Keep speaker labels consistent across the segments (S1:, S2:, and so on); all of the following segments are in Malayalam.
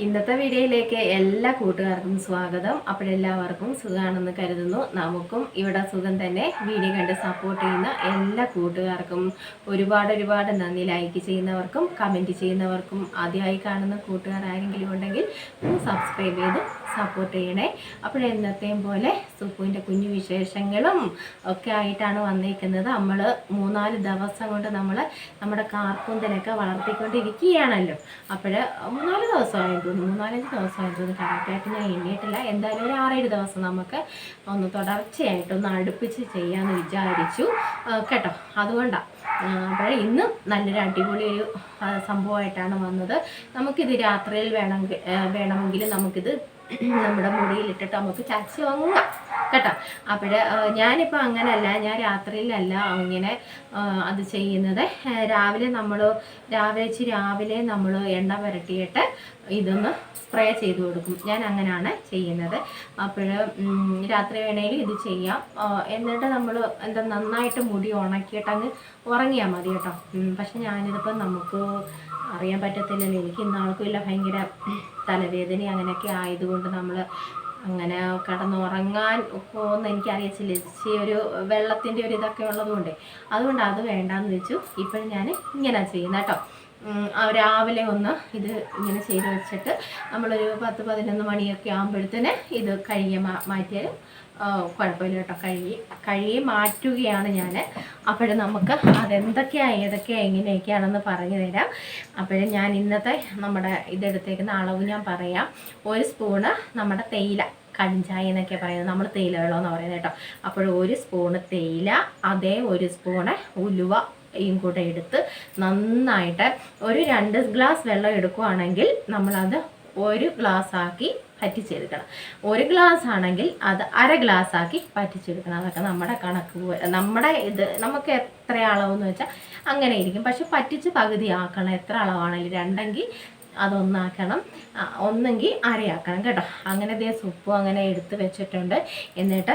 S1: ഇന്നത്തെ വീഡിയോയിലേക്ക് എല്ലാ കൂട്ടുകാർക്കും സ്വാഗതം. അപ്പോഴെല്ലാവർക്കും സുഖമാണെന്ന് കരുതുന്നു. നമുക്കും ഇവിടെ സുഖം തന്നെ. വീഡിയോ കണ്ട് സപ്പോർട്ട് ചെയ്യുന്ന എല്ലാ കൂട്ടുകാർക്കും ഒരുപാട് നന്ദി. ലൈക്ക് ചെയ്യുന്നവർക്കും കമൻറ്റ് ചെയ്യുന്നവർക്കും ആദ്യമായി കാണുന്ന കൂട്ടുകാർ ആരെങ്കിലും ഉണ്ടെങ്കിൽ സബ്സ്ക്രൈബ് ചെയ്ത് സപ്പോർട്ട് ചെയ്യണേ. അപ്പോഴെന്നത്തെയും പോലെ സുപ്പുവിൻ്റെ കുഞ്ഞു വിശേഷങ്ങളും ഒക്കെ ആയിട്ടാണ് വന്നിരിക്കുന്നത്. നമ്മൾ 3-4 ദിവസം കൊണ്ട് നമ്മുടെ കാർക്കൂന്തലൊക്കെ വളർത്തിക്കൊണ്ടിരിക്കുകയാണല്ലോ. അപ്പോൾ 3-4 ദിവസമായി തോന്നുന്നു, 3-4 ദിവസമായി തോന്നുന്നു. കറക്റ്റായിട്ട് ഞാൻ എണ്ണിയിട്ടില്ല. എന്തായാലും ഒരു 6-7 ദിവസം നമുക്ക് ഒന്ന് തുടർച്ചയായിട്ടൊന്ന് അടുപ്പിച്ച് ചെയ്യാമെന്ന് വിചാരിച്ചു കേട്ടോ. അതുകൊണ്ടാണ് അപ്പോൾ ഇന്ന് നല്ലൊരു അടിപൊളി ഒരു സംഭവമായിട്ടാണ് വന്നത്. നമുക്കിത് രാത്രിയിൽ വേണമെങ്കിൽ നമുക്കിത് നമ്മുടെ മുടിയിലിട്ടിട്ട് നമുക്ക് ചാച്ചി വാങ്ങാം കേട്ടോ. അപ്പോൾ ഞാനിപ്പോൾ അങ്ങനെയല്ല, ഞാൻ രാത്രിയിലല്ല ഇങ്ങനെ അത് ചെയ്യുന്നത്. രാവിലെ നമ്മൾ എണ്ണ പുരട്ടിയിട്ട് ഇതൊന്ന് സ്പ്രേ ചെയ്ത് കൊടുക്കും. ഞാൻ അങ്ങനെയാണ് ചെയ്യുന്നത്. അപ്പോൾ രാത്രി വേണേലും ഇത് ചെയ്യാം. എന്നിട്ട് നമ്മൾ നന്നായിട്ട് മുടി ഉണക്കിയിട്ട് അങ്ങ് ഉറങ്ങിയാൽ മതി കേട്ടോ. പക്ഷെ ഞാനിതിപ്പോൾ നമുക്ക് അറിയാൻ പറ്റത്തില്ലല്ലോ. എനിക്ക് ഇന്നാൾക്കും ഇല്ല, ഭയങ്കര തലവേദന അങ്ങനെയൊക്കെ ആയതുകൊണ്ട് നമ്മൾ അങ്ങനെ കിടന്നുറങ്ങാൻ പോകുന്ന എനിക്കറിയത്തില്ല. ഒരു വെള്ളത്തിൻ്റെ ഒരു ഇതൊക്കെ ഉള്ളതുകൊണ്ട് അതുകൊണ്ട് അത് വേണ്ടാന്ന് വെച്ചു. ഇപ്പോഴും ഞാൻ ഇങ്ങനെ ചെയ്യുന്നത് കേട്ടോ. രാവിലെ ഒന്ന് ഇത് ഇങ്ങനെ ചെയ്ത് വെച്ചിട്ട് നമ്മളൊരു 10-11 മണിയൊക്കെ ആകുമ്പോഴത്തേന് ഇത് കഴുകി മാറ്റിയാലും കുഴപ്പമില്ല കേട്ടോ. കഴുകി മാറ്റുകയാണ് ഞാൻ. അപ്പോൾ നമുക്ക് അതെന്തൊക്കെയാണ് ഏതൊക്കെയാണ് എങ്ങനെയൊക്കെയാണെന്ന് പറഞ്ഞു തരാം. അപ്പോൾ ഞാൻ ഇന്നത്തെ നമ്മുടെ ഇതെടുത്തേക്കുന്ന അളവ് ഞാൻ പറയാം. 1 സ്പൂണ് നമ്മുടെ തേയില, കഞ്ചായ എന്നൊക്കെ പറയുന്നത്, നമ്മൾ തേയില വെള്ളമെന്ന് പറയുന്നത് കേട്ടോ. അപ്പോൾ 1 സ്പൂണ് തേയില, അതേ 1 സ്പൂണ് ഉലുവ കൂടെ എടുത്ത് നന്നായിട്ട് ഒരു 2 ഗ്ലാസ് വെള്ളം എടുക്കുകയാണെങ്കിൽ നമ്മളത് 1 ഗ്ലാസ് ആക്കി പറ്റിച്ചെടുക്കണം. 1 ഗ്ലാസ് ആണെങ്കിൽ അത് 1/2 ഗ്ലാസ് ആക്കി പറ്റിച്ചെടുക്കണം. അതൊക്കെ നമ്മുടെ കണക്ക് പോലെ, നമ്മുടെ ഇത് നമുക്ക് എത്ര അളവെന്ന് വെച്ചാൽ അങ്ങനെ ഇരിക്കും. പക്ഷെ പറ്റിച്ച് പകുതി ആക്കണം. എത്ര അളവാണെങ്കിലും 2എങ്കിൽ അതൊന്നാക്കണം, ഒന്നെങ്കിൽ 1/2 ആക്കണം കേട്ടോ. അങ്ങനെ ദേ സുപ്പും അങ്ങനെ എടുത്ത് വെച്ചിട്ടുണ്ട്. എന്നിട്ട്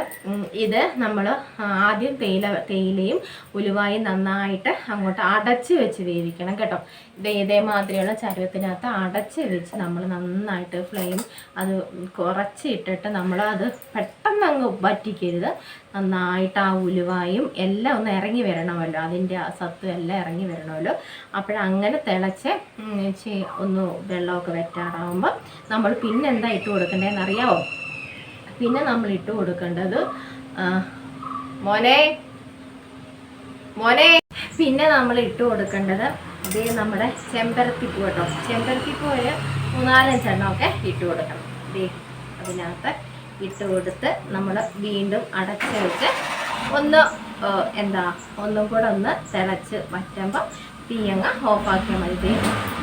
S1: ഇത് നമ്മൾ ആദ്യം തേയിലയും ഉലുവായും നന്നായിട്ട് അങ്ങോട്ട് അടച്ച് വെച്ച് വേവിക്കണം കേട്ടോ. ഇതേമാതിരിയുള്ള ചരുവത്തിനകത്ത് അടച്ച് വെച്ച് നമ്മൾ നന്നായിട്ട് ഫ്ലെയിം അത് കുറച്ച് ഇട്ടിട്ട് നമ്മളത് പെട്ടെന്ന് അങ്ങ് വറ്റിക്കരുത്. നന്നായിട്ട് ആ ഉലുവായും എല്ലാം ഒന്ന് ഇറങ്ങി വരണമല്ലോ, അതിൻ്റെ ആ സത്തും എല്ലാം ഇറങ്ങി വരണമല്ലോ. അപ്പോഴങ്ങനെ തിളച്ച് ഒന്ന് വെള്ളമൊക്കെ വെറ്റാറാകുമ്പോൾ നമ്മൾ പിന്നെ എന്താ ഇട്ട് കൊടുക്കേണ്ടതെന്ന് അറിയാമോ? പിന്നെ നമ്മൾ ഇട്ട് കൊടുക്കേണ്ടത് മോനെ പിന്നെ നമ്മൾ ഇട്ട് കൊടുക്കേണ്ടത് ഇതേ നമ്മുടെ ചെമ്പരത്തിപ്പൂ കേട്ടോ. ചെമ്പരത്തിപ്പൂ ഒരു 3-4 എണ്ണമൊക്കെ ഇട്ട് കൊടുക്കണം. ഇതേ അതിനകത്ത് ഇട്ട് കൊടുത്ത് നമ്മൾ വീണ്ടും അടച്ച് വെച്ച് ഒന്നും കൂടെ ഒന്ന് തിളച്ച് വറ്റുമ്പോൾ തീയങ്ങ് ഓഫാക്കിയാൽ മതി.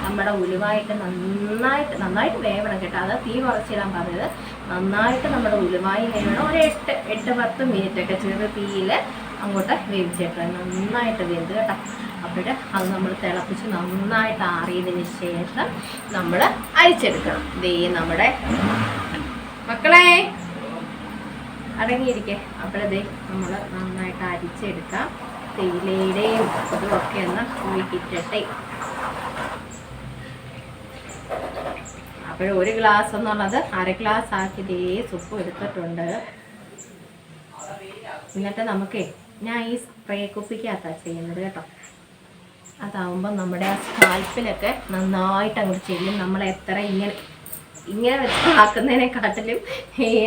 S1: നമ്മുടെ ഉലുവായിട്ട് നന്നായിട്ട് വേവണം കേട്ടോ. അത് തീ കുറച്ചിടാൻ പറഞ്ഞത്. നന്നായിട്ട് നമ്മുടെ ഉലുവായി വേവണം. ഒരു 8-10 മിനിറ്റൊക്കെ ചെറു തീയിൽ അങ്ങോട്ട് വേവിച്ചേക്കണം. നന്നായിട്ട് വെന്ത് കേട്ടോ. അപ്പോൾ അത് നമ്മൾ തിളപ്പിച്ച് നന്നായിട്ട് ആറിയതിന് ശേഷം നമ്മൾ അരിച്ചെടുക്കണം. ഇതേ നമ്മുടെ മക്കളെ അടങ്ങിയിരിക്കേ. അപ്പോഴതേ നമ്മൾ നന്നായിട്ട് അരിച്ചെടുക്കാം. തേയിലയുടെയും ഇതുമൊക്കെ ഒന്ന് ഒഴുകിയിട്ടെ. അപ്പോൾ 1 ഗ്ലാസ് എന്നുള്ളത് 1/2 ഗ്ലാസ് ആക്കി ഇതേ സുപ്പ് എടുത്തിട്ടുണ്ട്. എന്നിട്ട് ഞാൻ ഈ സ്പ്രേ കുപ്പിക്കകത്താണ് ചെയ്യുന്നത് കേട്ടോ. അതാവുമ്പോൾ നമ്മുടെ ആ സ്കാൽപ്പിലൊക്കെ നന്നായിട്ട് അങ്ങോട്ട് ചെയ്യും. നമ്മൾ എത്ര ഇങ്ങനെ വെച്ച് ആക്കുന്നതിനെക്കാട്ടിലും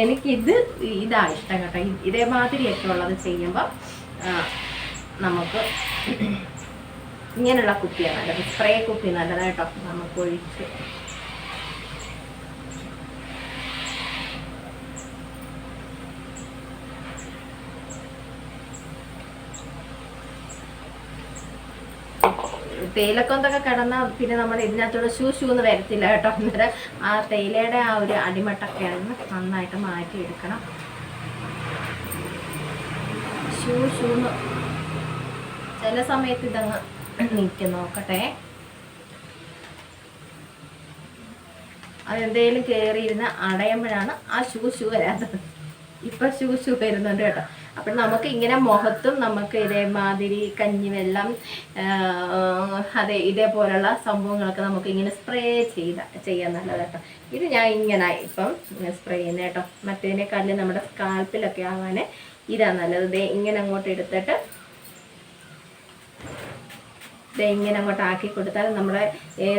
S1: എനിക്കിത് ഇതാണ് ഇഷ്ടം കേട്ടോ. ഇതേമാതിരിയൊക്കെ ഉള്ളത് ചെയ്യുമ്പോൾ നമുക്ക് ഇങ്ങനെയുള്ള കുപ്പിയാണ് നല്ലത്. സ്പ്രേ കുപ്പി നല്ലതായിട്ടോ. നമുക്ക് ഒഴിച്ച് തേയിലക്കൊന്തൊക്കെ കിടന്നാൽ പിന്നെ നമ്മൾ ഇതിനകത്തോടെ ഷൂന്ന് വരത്തില്ല കേട്ടോ. അന്നേരം ആ തേയിലയുടെ ആ ഒരു അടിമട്ടൊക്കെ ആയിരുന്നു നന്നായിട്ട് മാറ്റിയെടുക്കണം. ഷൂന്ന് ചില സമയത്ത് ഇതങ്ങ് നിൽക്കും. നോക്കട്ടെ, അതെന്തേലും കയറിയിരുന്ന് അടയുമ്പോഴാണ് ആ ഷൂ വരാത്തത്. ഇപ്പം ഷൂ വരുന്നുണ്ട് കേട്ടോ. അപ്പം നമുക്ക് ഇങ്ങനെ മുഖത്തും നമുക്ക് ഇതേമാതിരി കഞ്ഞിവെള്ളം അതെ ഇതേപോലുള്ള സംഭവങ്ങളൊക്കെ നമുക്ക് ഇങ്ങനെ സ്പ്രേ ചെയ്യാൻ നല്ലത് കേട്ടോ. ഇത് ഞാൻ ഇങ്ങനെ ഇപ്പം സ്പ്രേ ചെയ്യുന്നത് കേട്ടോ. മറ്റേതിനേക്കാളും നമ്മുടെ സ്കാൽപ്പിലൊക്കെ ആവാൻ ഇതാ നല്ലത്. ഇങ്ങനെ അങ്ങോട്ട് എടുത്തിട്ട് ഇങ്ങനെ അങ്ങോട്ട് ആക്കി കൊടുത്താൽ നമ്മുടെ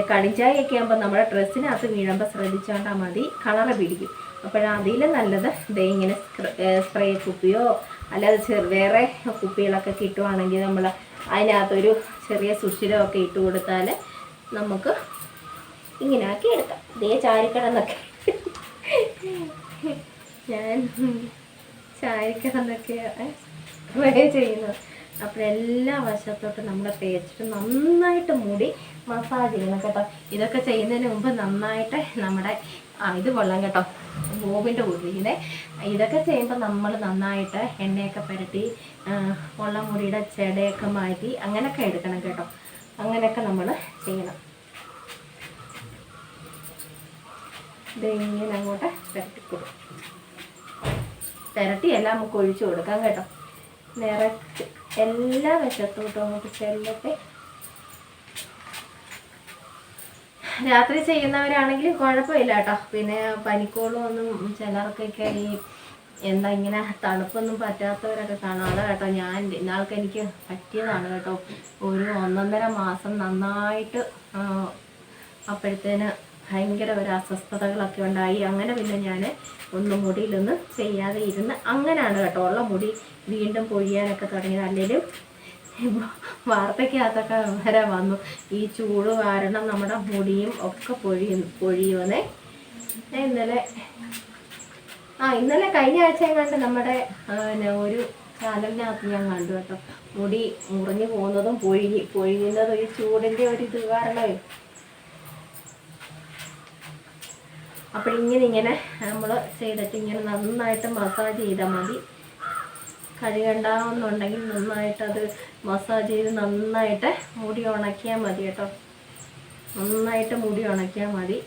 S1: കടിഞ്ചായൊക്കെ ആകുമ്പോൾ നമ്മുടെ ഡ്രസ്സിനകത്ത് വീഴുമ്പോൾ ശ്രദ്ധിച്ചോണ്ടാൽ മതി, കളറ് പിടിക്കും. അപ്പോഴതിലും നല്ലത് ഇങ്ങനെ സ്പ്രേ കുപ്പിയോ അല്ലാതെ വേറെ കുപ്പികളൊക്കെ കിട്ടുവാണെങ്കിൽ നമ്മൾ അതിനകത്തൊരു ചെറിയ സുഷിരമൊക്കെ ഇട്ട് കൊടുത്താൽ നമുക്ക് ഇങ്ങനെ ആക്കി എടുക്കാം. ചാരിക്കടന്നൊക്കെ ഞാൻ ചാരിക്കടന്നൊക്കെ ചെയ്യുന്നത്. അപ്പോഴെല്ലാ വശത്തോട്ട് നമ്മൾ തേച്ചിട്ട് നന്നായിട്ട് മുടി മസാജ് ചെയ്യണം കേട്ടോ. ഇതൊക്കെ ചെയ്യുന്നതിന് മുമ്പ് നന്നായിട്ട് നമ്മുടെ ഇത് കൊള്ളാം കേട്ടോ, ബോബിൻ്റെ ഉള്ളിലെ ഇതൊക്കെ ചെയ്യുമ്പോൾ നമ്മൾ നന്നായിട്ട് എണ്ണയൊക്കെ പുരട്ടി ഉള്ള മുടിയുടെ ചെടയൊക്കെ മാറ്റി അങ്ങനെയൊക്കെ എടുക്കണം കേട്ടോ. അങ്ങനെയൊക്കെ നമ്മൾ ചെയ്യണം. ഇങ്ങനെ അങ്ങോട്ട് പുരട്ടിക്കൊടുക്കും. പുരട്ടിയെല്ലാം നമുക്ക് ഒഴിച്ചു കൊടുക്കാം കേട്ടോ. നിറച്ച് എല്ലാ വശത്തോട്ടും അങ്ങോട്ട് ചെല്ലട്ടെ. രാത്രി ചെയ്യുന്നവരാണെങ്കിൽ കുഴപ്പമില്ല കേട്ടോ. പിന്നെ പനിക്കോളും ഒന്നും ചിലർക്കൊക്കെ എന്താ ഇങ്ങനെ തണുപ്പൊന്നും പറ്റാത്തവരൊക്കെ കാണാം. അതാ കേട്ടോ ഞാൻ ഇന്നാൾക്ക് എനിക്ക് പറ്റിയതാണ് കേട്ടോ. ഒരു 1.5 മാസം നന്നായിട്ട് അപ്പോഴത്തേന് ഭയങ്കര ഒരു അസ്വസ്ഥതകളൊക്കെ ഉണ്ടായി. അങ്ങനെ പിന്നെ ഞാൻ മുടിയിലൊന്നും ചെയ്യാതെ ഇരുന്ന് അങ്ങനെയാണ് കേട്ടോ ഉള്ള മുടി വീണ്ടും പൊഴിയാനൊക്കെ തുടങ്ങിയത്. അല്ലെങ്കിലും വാർത്തയ്ക്കകത്തൊക്കെ വരെ വന്നു ഈ ചൂട് കാരണം നമ്മുടെ മുടിയും ഒക്കെ പൊഴിയുമെന്നേ. ഇന്നലെ കഴിഞ്ഞ ആഴ്ചയും കണ്ട് നമ്മുടെ ഒരു ചാനലിനകത്ത് ഞാൻ കണ്ടു കേട്ടോ, മുടി മുറിഞ്ഞു പോകുന്നതും പൊഴിയുന്നതും ഈ ചൂടിൻ്റെ ഒരു ഇത് കാരണമേ. അപ്പോഴിങ്ങനെ നമ്മൾ ചെയ്തിട്ട് ഇങ്ങനെ നന്നായിട്ട് മസാജ് ചെയ്താൽ മതി. കഴുകണ്ടാവുന്നുണ്ടെങ്കിൽ നന്നായിട്ടത് മസാജ് ചെയ്ത് നന്നായിട്ട് മുടി ഉണക്കിയാൽ മതി കേട്ടോ. നന്നായിട്ട് മുടി ഉണക്കിയാൽ മതി.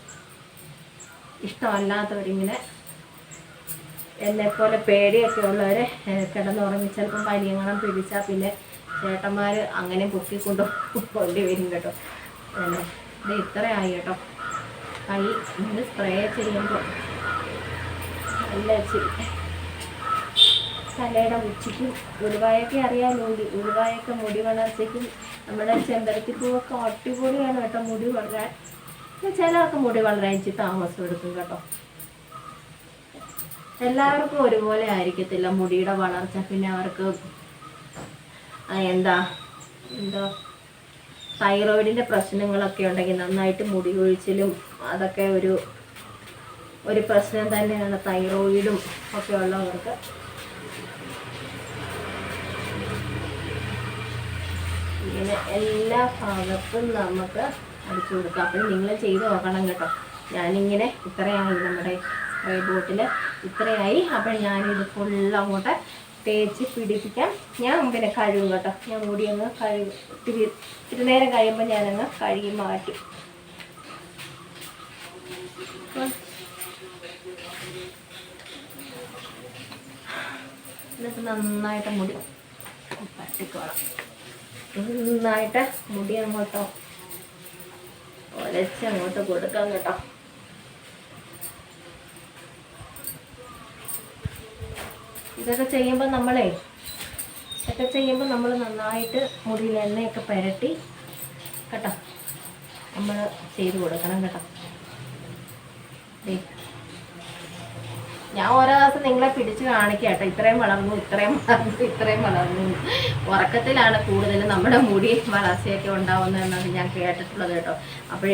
S1: ഇഷ്ടമല്ലാത്തവരിങ്ങനെ എന്നെപ്പോലെ പേടിയൊക്കെ ഉള്ളവരെ കിടന്നുറങ്ങി ചിലപ്പം പനിയങ്ങണം പിടിച്ചാൽ പിന്നെ ചേട്ടന്മാർ അങ്ങനെ പൊക്കിക്കൊണ്ട് കൊണ്ടുവരും കേട്ടോ. ഇത് ഇത്രയായി കേട്ടോ. കൈ ഇങ്ങനെ സ്പ്രേ ചെയ്യുമ്പോൾ നല്ല തലയുടെ ഉച്ചയ്ക്കും ഉലുവായൊക്കെ അറിയാമല്ലോ. ഉലുവായൊക്കെ മുടി വളർച്ചയ്ക്കും നമ്മുടെ ചെമ്പരത്തിപ്പൂവൊക്കെ അടിപൊളിയാണ് കേട്ടോ മുടി വളരാൻ. ചിലർക്ക് മുടി വളരാൻ ഇച്ചിരി താമസം എടുക്കും കേട്ടോ. എല്ലാവർക്കും ഒരുപോലെ ആയിരിക്കത്തില്ല മുടിയുടെ വളർച്ച. പിന്നെ അവർക്ക് എന്താ തൈറോയിഡിൻ്റെ പ്രശ്നങ്ങളൊക്കെ ഉണ്ടെങ്കിൽ നന്നായിട്ട് മുടി കൊഴിച്ചിലും അതൊക്കെ ഒരു പ്രശ്നം തന്നെയാണ്. തൈറോയിഡും ഒക്കെ ഉള്ളവർക്ക് ഇങ്ങനെ എല്ലാ ഭാഗത്തും നമുക്ക് അടിച്ചു കൊടുക്കാം. അപ്പോൾ നിങ്ങൾ ചെയ്ത് നോക്കണം കേട്ടോ. ഞാനിങ്ങനെ ഇത്രയായി നമ്മുടെ സ്പ്രേ ബോട്ടിൽ ഇത്രയായി. അപ്പോൾ ഞാനിത് ഫുള്ള് അങ്ങോട്ട് തേച്ച് പിടിപ്പിക്കാം. ഞാൻ പിന്നെ കഴുകും കേട്ടോ. ഞാൻ മുടിയൊന്ന് കഴുകും. ഇത്തിരി നേരം കഴിയുമ്പോൾ ഞാനങ്ങ് കഴുകി മാറ്റും. എന്നിട്ട് നന്നായിട്ട് മുടി പറ്റിക്കോളാം. നന്നായിട്ട് മുടി അങ്ങോട്ടോ ഒലച്ച് അങ്ങോട്ട് കൊടുക്കാം കേട്ടോ. ഇതൊക്കെ ചെയ്യുമ്പോൾ നമ്മൾ നന്നായിട്ട് മുടിയിൽ എണ്ണയൊക്കെ പുരട്ടി കേട്ടോ നമ്മൾ ചെയ്ത് കൊടുക്കണം കേട്ടോ. ഞാൻ ഓരോ ദിവസം നിങ്ങളെ പിടിച്ച് കാണിക്കാം കേട്ടോ. ഇത്രയും വളർന്നു. ഉറക്കത്തിലാണ് കൂടുതൽ നമ്മുടെ മുടി വളർച്ചയൊക്കെ ഉണ്ടാവുന്നതെന്നാണ് ഞാൻ കേട്ടിട്ടുള്ളത് കേട്ടോ. അപ്പോൾ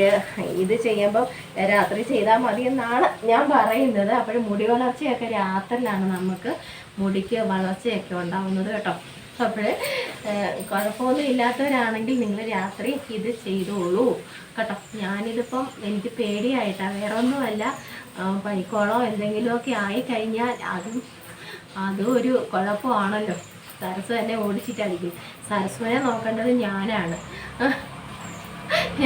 S1: ഇത് ചെയ്യുമ്പോൾ രാത്രി ചെയ്താൽ മതി എന്നാണ് ഞാൻ പറയുന്നത്. അപ്പോൾ മുടി വളർച്ചയൊക്കെ രാത്രിയിലാണ് നമുക്ക് മുടിക്ക് വളർച്ചയൊക്കെ ഉണ്ടാവുന്നത് കേട്ടോ. അപ്പോൾ കുഴപ്പമൊന്നും ഇല്ലാത്തവരാണെങ്കിൽ നിങ്ങൾ രാത്രി ഇത് ചെയ്തോളൂ കേട്ടോ. ഞാനിതിപ്പം എനിക്ക് പേടിയായിട്ടാണ്, വേറെ ഒന്നുമല്ല. പനിക്കോളോ എന്തെങ്കിലുമൊക്കെ ആയിക്കഴിഞ്ഞാൽ അതും ഒരു കുഴപ്പമാണല്ലോ. സരസ് തന്നെ ഓടിച്ചിട്ടായിരിക്കും. സരസ്വനെ നോക്കേണ്ടത് ഞാനാണ്.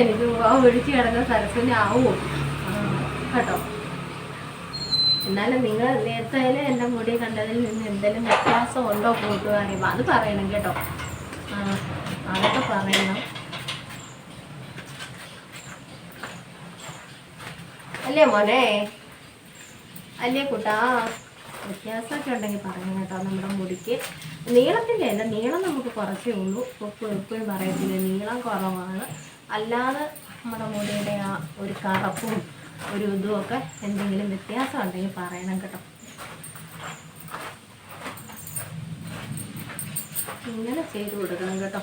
S1: എനിക്ക് ഒഴിച്ച് കിടന്ന സരസ്വനെ ആവുമോ കേട്ടോ. എന്നാലും നിങ്ങൾ നേരത്തെ എൻ്റെ മുടി കണ്ടതിൽ നിന്ന് എന്തെങ്കിലും വ്യത്യാസം ഉണ്ടോ കൂട്ടുകാരെ അത് പറയണം കേട്ടോ. അതൊക്കെ പറയണം അല്ലേ മോനെ, അല്ലേ കൂട്ടാ? വ്യത്യാസമൊക്കെ ഉണ്ടെങ്കിൽ പറയണം കേട്ടോ. നമ്മുടെ മുടിക്ക് നീളത്തിൻ്റെ അല്ല, നീളം നമുക്ക് കുറച്ചേ ഉള്ളൂ. എപ്പോഴും പറയത്തില്ല നീളം കുറവാണ്. അല്ലാതെ നമ്മുടെ മുടിയുടെ ആ ഒരു കറുപ്പും ഒരു ഇതുമൊക്കെ എന്തെങ്കിലും വ്യത്യാസം ഉണ്ടെങ്കിൽ പറയണം കേട്ടോ. ഇങ്ങനെ ചെയ്ത് കൊടുക്കണം കേട്ടോ.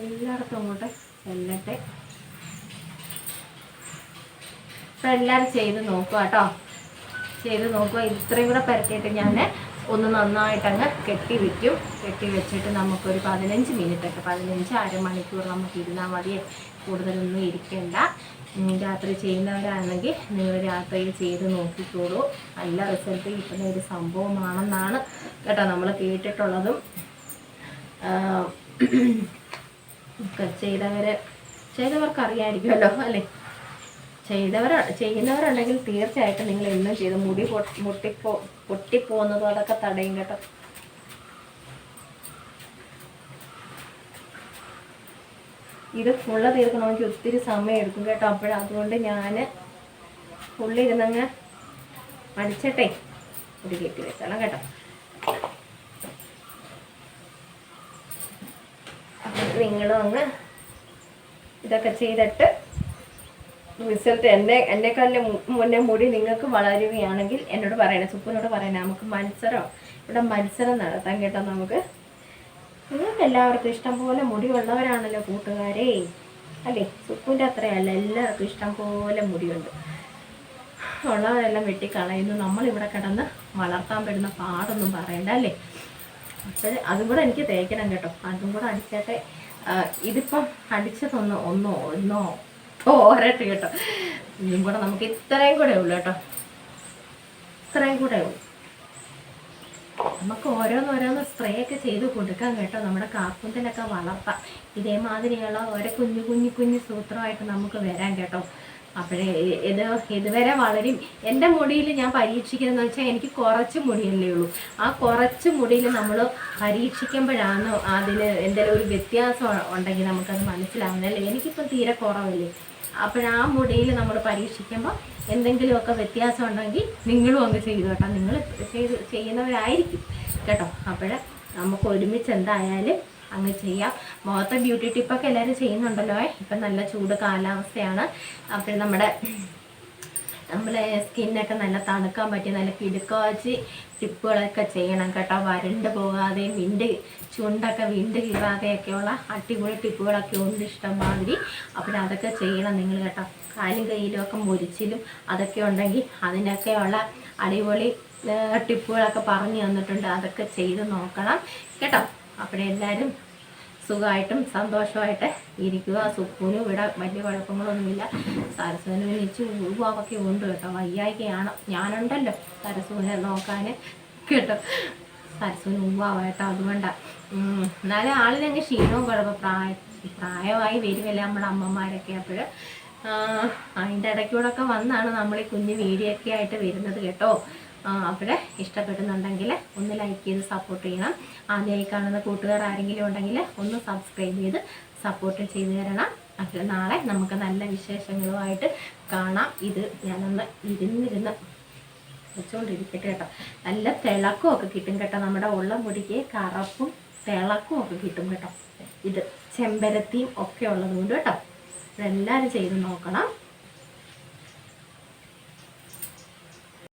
S1: എല്ലായിടത്തും അങ്ങോട്ട് ചെല്ലട്ടെ. അപ്പം എല്ലാവരും ചെയ്ത് നോക്കുക കേട്ടോ. ചെയ്ത് നോക്കുക. ഇത്രയും കൂടെ പരത്തിയിട്ട് ഞാൻ ഒന്ന് നന്നായിട്ടങ്ങ് കെട്ടി വെക്കും. കെട്ടി വെച്ചിട്ട് നമുക്കൊരു 15 മിനിറ്റൊക്കെ 15 അരമണിക്കൂർ നമുക്ക് ഇരുന്നാൽ മതിയേ. കൂടുതലൊന്നും ഇരിക്കേണ്ട. രാത്രി ചെയ്യുന്നവരാണെങ്കിൽ നിങ്ങൾ രാത്രിയിൽ ചെയ്ത് നോക്കിക്കോളൂ. നല്ല റിസൾട്ട് കിട്ടുന്ന ഒരു സംഭവമാണെന്നാണ് കേട്ടോ നമ്മൾ കേട്ടിട്ടുള്ളതും. ചെയ്തവർക്ക് അറിയാമായിരിക്കുമല്ലോ അല്ലേ? ചെയ്യുന്നവരുണ്ടെങ്കിൽ തീർച്ചയായിട്ടും നിങ്ങൾ എന്നും ചെയ്ത് മുടി പൊട്ടിപ്പോകുന്നതും അതൊക്കെ തടയും കേട്ടോ. ഇത് ഫുള്ള് തീർക്കണമെങ്കിൽ ഒത്തിരി സമയം എടുക്കും കേട്ടോ. അതുകൊണ്ട് ഞാൻ ഫുള്ളിരുന്നങ്ങ് അടിച്ചട്ടെ ഒരു കെട്ടി വെച്ചോളാം കേട്ടോ. നിങ്ങളും അങ്ങ് ഇതൊക്കെ ചെയ്തിട്ട് റിസൾട്ട് എന്നെക്കാളും മുന്നേ മുടി നിങ്ങൾക്ക് വളരുകയാണെങ്കിൽ എന്നോട് പറയണേ, സുപ്പനോട് പറയണേ. നമുക്ക് ഇവിടെ മത്സരം നടത്താം കേട്ടോ. നിങ്ങൾക്ക് എല്ലാവർക്കും ഇഷ്ടം പോലെ മുടി ഉള്ളവരാണല്ലോ കൂട്ടുകാരെ, അല്ലേ? സുപ്പുവിൻ്റെ അത്രയല്ല, എല്ലാവർക്കും ഇഷ്ടം പോലെ മുടിയുണ്ട്. ഉള്ളവരെല്ലാം വെട്ടിക്കളയുന്നു. നമ്മളിവിടെ കിടന്ന് വളർത്താൻ പെടുന്ന പാടൊന്നും പറയണ്ട അല്ലേ? അപ്പോൾ അതും കൂടെ എനിക്ക് തേക്കണം കേട്ടോ. അതും കൂടെ അടിച്ചിട്ട് ഇതിപ്പം അടിച്ചതൊന്നോ പോരട്ടെ കേട്ടോ. ഇതും കൂടെ നമുക്ക് ഇത്രയും കൂടെ ഉള്ളു കേട്ടോ. ഇത്രയും കൂടെ ഉള്ളു. നമുക്ക് ഓരോന്നോരോന്ന് സ്പ്രേ ഒക്കെ ചെയ്ത് കൊടുക്കാം കേട്ടോ. നമ്മുടെ കാർപ്പൂന്തിലൊക്കെ വളർത്താം. ഇതേമാതിരിയുള്ള ഓരോ കുഞ്ഞു സൂത്രമായിട്ട് നമുക്ക് വരാം കേട്ടോ. അപ്പോഴേ ഇതുവരെ വളരും. എൻ്റെ മുടിയിൽ ഞാൻ പരീക്ഷിക്കുന്നതെന്ന് വെച്ചാൽ എനിക്ക് കുറച്ച് മുടിയല്ലേ ഉള്ളൂ. ആ കുറച്ച് മുടിയിൽ നമ്മൾ പരീക്ഷിക്കുമ്പോഴാണ് അതിന് എന്തെങ്കിലും ഒരു വ്യത്യാസം ഉണ്ടെങ്കിൽ നമുക്കത് മനസ്സിലാവുന്നല്ലേ. എനിക്കിപ്പം തീരെ കുറവല്ലേ. അപ്പോഴാ മുടിയിൽ നമ്മൾ പരീക്ഷിക്കുമ്പോൾ എന്തെങ്കിലുമൊക്കെ വ്യത്യാസം ഉണ്ടെങ്കിൽ നിങ്ങളും അങ്ങ് ചെയ്തു കേട്ടോ. നിങ്ങൾ ചെയ്യുന്നവരായിരിക്കും കേട്ടോ. അപ്പോൾ നമുക്ക് ഒരുമിച്ച് എന്തായാലും അങ്ങ് ചെയ്യാം. മുഖത്തെ ബ്യൂട്ടി ടിപ്പൊക്കെ എല്ലാവരും ചെയ്യുന്നുണ്ടല്ലോ. ഇപ്പം നല്ല ചൂട് കാലാവസ്ഥയാണ്. അപ്പോൾ നമ്മളെ സ്കിന്നൊക്കെ നല്ല തണുക്കാൻ പറ്റിയ നല്ല കിടുക്കാച്ചി ടിപ്പുകളൊക്കെ ചെയ്യണം കേട്ടോ. വരണ്ട് പോകാതെയും ചുണ്ടൊക്കെ വിണ്ട് കീറാതെയൊക്കെയുള്ള അടിപൊളി ടിപ്പുകളൊക്കെ ഉണ്ട് ഇഷ്ടംമാതിരി. അപ്പോൾ അതൊക്കെ ചെയ്യണം നിങ്ങൾ കേട്ടോ. കാലും കയ്യിലും ഒക്കെ മുരിച്ചിലും അതൊക്കെ ഉണ്ടെങ്കിൽ അതിനൊക്കെയുള്ള അടിപൊളി ടിപ്പുകളൊക്കെ പറഞ്ഞു തന്നിട്ടുണ്ട്. അതൊക്കെ ചെയ്ത് നോക്കണം കേട്ടോ. അപ്പോഴെല്ലാവരും സുഖമായിട്ടും സന്തോഷമായിട്ട് ഇരിക്കുക. സുപ്പൂനും ഇവിടെ വലിയ കുഴപ്പങ്ങളൊന്നുമില്ല. സരസുവിന് വെച്ച് ഊവാവൊക്കെ ഉണ്ട് കേട്ടോ. വയ്യായികയാണ്. ഞാനുണ്ടല്ലോ സരസുവിനെ നോക്കാൻ കേട്ടോ. സരസുവിന് ഊവാവായിട്ടോ. അതുകൊണ്ടാണ്. എന്നാലും ആളിനങ്ങ് ക്ഷീണവും കുഴപ്പം പ്രായമായി വരുമല്ലേ നമ്മുടെ അമ്മമാരൊക്കെ. അപ്പോൾ അതിൻ്റെ ഇടയ്ക്കൂടെ വന്നാണ് നമ്മൾ ഈ കുഞ്ഞ് വീഡിയോ ഒക്കെ ആയിട്ട് വരുന്നത് കേട്ടോ. അപ്പോൾ ഇഷ്ടപ്പെടുന്നുണ്ടെങ്കിൽ ഒന്ന് ലൈക്ക് ചെയ്ത് സപ്പോർട്ട് ചെയ്യണം. ആദ്യമായി കാണുന്ന കൂട്ടുകാർ ആരെങ്കിലും ഉണ്ടെങ്കിൽ ഒന്ന് സബ്സ്ക്രൈബ് ചെയ്ത് സപ്പോർട്ട് ചെയ്ത് തരണം. അപ്പോൾ നാളെ നമുക്ക് നല്ല വിശേഷങ്ങളുമായിട്ട് കാണാം. ഇത് ഞാനൊന്ന് ഇരുന്ന് വെച്ചുകൊണ്ടിരിക്കട്ടെ കേട്ടോ. നല്ല തിളക്കവും ഒക്കെ കിട്ടും കേട്ടോ. നമ്മുടെ ഉള്ള മുടിക്ക് കറുപ്പും തിളക്കവും ഒക്കെ കിട്ടും കേട്ടോ. ഇത് ചെമ്പരത്തിയും ഒക്കെ ഉള്ളതുകൊണ്ട് കേട്ടോ. എല്ലാവരും ചെയ്ത് നോക്കണം.